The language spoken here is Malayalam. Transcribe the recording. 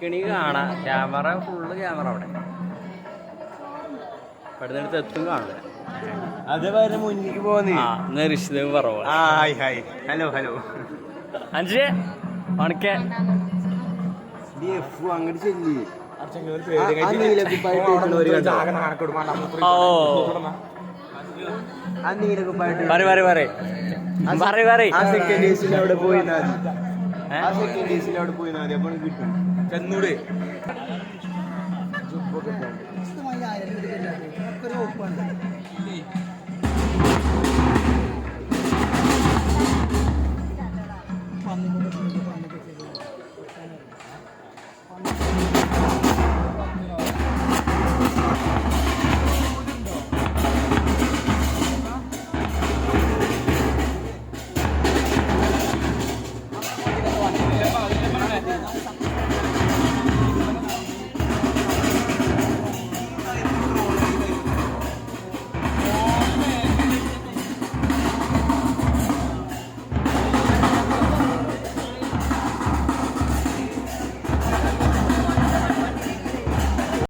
കണി കാണാം. ക്യാമറ ഫുള്ള് ക്യാമറ അവിടെ പെടുന്നിടത്ത് എത്തും കാണില്ല. അതേപോലെ മുന്നിലേക്ക് പോകുന്നേ ഋഷിദേവ് പറവ. ഹലോ ഹലോ അഞ്ച് മണിക്ക് അങ്ങോട്ട് ചെല്ലി അവിടെ പോയി അപ്പോൾ കിട്ടും ചെന്നൂടെ ഒരു